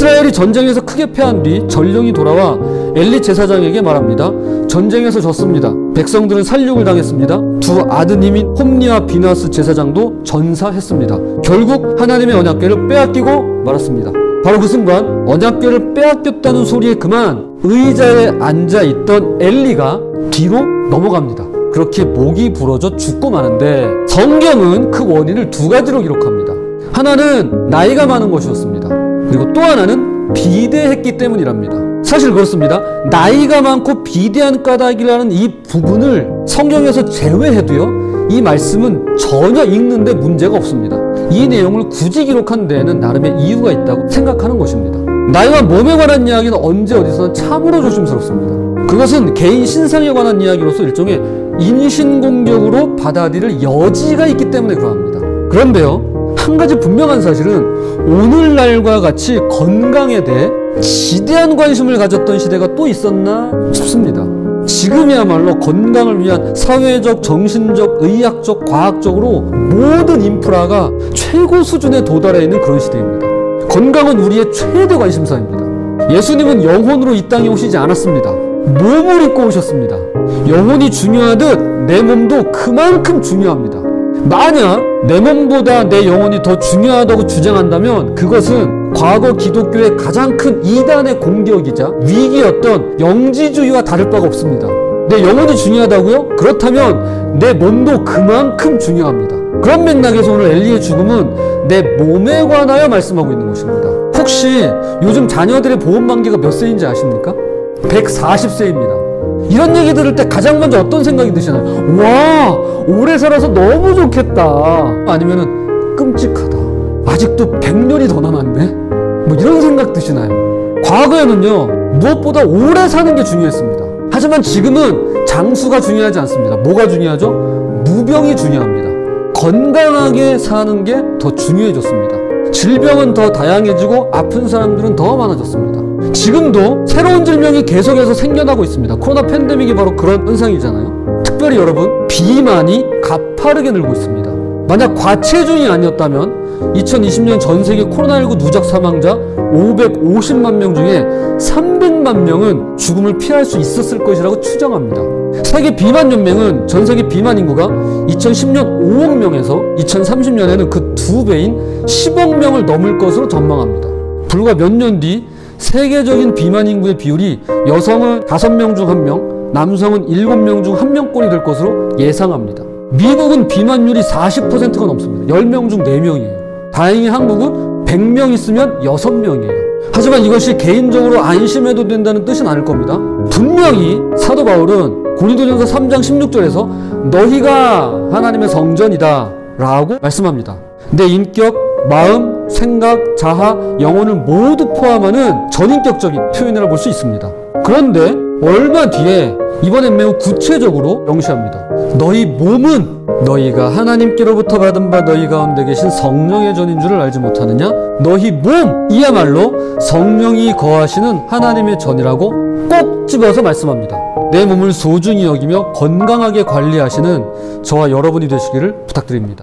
이스라엘이 전쟁에서 크게 패한 뒤 전령이 돌아와 엘리 제사장에게 말합니다. 전쟁에서 졌습니다. 백성들은 살육을 당했습니다. 두 아드님인 홈니와 비나스 제사장도 전사했습니다. 결국 하나님의 언약궤를 빼앗기고 말았습니다. 바로 그 순간 언약궤를 빼앗겼다는 소리에 그만 의자에 앉아있던 엘리가 뒤로 넘어갑니다. 그렇게 목이 부러져 죽고 마는데 성경은 그 원인을 두 가지로 기록합니다. 하나는 나이가 많은 것이었습니다. 그리고 또 하나는 비대했기 때문이랍니다. 사실 그렇습니다. 나이가 많고 비대한 까닭이라는 이 부분을 성경에서 제외해도요, 이 말씀은 전혀 읽는데 문제가 없습니다. 이 내용을 굳이 기록한 데에는 나름의 이유가 있다고 생각하는 것입니다. 나이와 몸에 관한 이야기는 언제 어디서나 참으로 조심스럽습니다. 그것은 개인 신상에 관한 이야기로서 일종의 인신공격으로 받아들일 여지가 있기 때문에 그러합니다. 그런데요, 한 가지 분명한 사실은 오늘날과 같이 건강에 대해 지대한 관심을 가졌던 시대가 또 있었나 싶습니다. 지금이야말로 건강을 위한 사회적, 정신적, 의학적, 과학적으로 모든 인프라가 최고 수준에 도달해 있는 그런 시대입니다. 건강은 우리의 최대 관심사입니다. 예수님은 영혼으로 이 땅에 오시지 않았습니다. 몸을 입고 오셨습니다. 영혼이 중요하듯 내 몸도 그만큼 중요합니다. 만약 내 몸보다 내 영혼이 더 중요하다고 주장한다면 그것은 과거 기독교의 가장 큰 이단의 공격이자 위기였던 영지주의와 다를 바가 없습니다. 내 영혼이 중요하다고요? 그렇다면 내 몸도 그만큼 중요합니다. 그런 맥락에서 오늘 엘리의 죽음은 내 몸에 관하여 말씀하고 있는 것입니다. 혹시 요즘 자녀들의 보험 만기가 몇 세인지 아십니까? 140세입니다. 이런 얘기 들을 때 가장 먼저 어떤 생각이 드시나요? 와, 오래 살아서 너무 좋겠다. 아니면은 끔찍하다. 아직도 100년이 더 남았네? 뭐 이런 생각 드시나요? 과거에는요, 무엇보다 오래 사는 게 중요했습니다. 하지만 지금은 장수가 중요하지 않습니다. 뭐가 중요하죠? 무병이 중요합니다. 건강하게 사는 게 더 중요해졌습니다. 질병은 더 다양해지고 아픈 사람들은 더 많아졌습니다. 지금도 새로운 질병이 계속해서 생겨나고 있습니다. 코로나 팬데믹이 바로 그런 현상이잖아요. 특별히 여러분, 비만이 가파르게 늘고 있습니다. 만약 과체중이 아니었다면 2020년 전 세계 코로나19 누적 사망자 550만 명 중에 300만 명은 죽음을 피할 수 있었을 것이라고 추정합니다. 세계 비만 연맹은 전 세계 비만 인구가 2010년 5억 명에서 2030년에는 그 2배인 10억 명을 넘을 것으로 전망합니다. 불과 몇 년 뒤 세계적인 비만 인구의 비율이 여성은 5명 중 1명, 남성은 7명 중 1명꼴이 될 것으로 예상합니다. 미국은 비만율이 40%가 넘습니다. 10명 중 4명이에요. 다행히 한국은 100명 있으면 6명이에요. 하지만 이것이 개인적으로 안심해도 된다는 뜻은 아닐 겁니다. 분명히 사도 바울은 고린도전서 3장 16절에서 너희가 하나님의 성전이다 라고 말씀합니다. 내 인격, 마음, 생각, 자아, 영혼을 모두 포함하는 전인격적인 표현이라고 볼 수 있습니다. 그런데 얼마 뒤에 이번엔 매우 구체적으로 명시합니다. 너희 몸은 너희가 하나님께로부터 받은 바 너희 가운데 계신 성령의 전인 줄을 알지 못하느냐? 너희 몸이야말로 성령이 거하시는 하나님의 전이라고 꼭 집어서 말씀합니다. 내 몸을 소중히 여기며 건강하게 관리하시는 저와 여러분이 되시기를 부탁드립니다.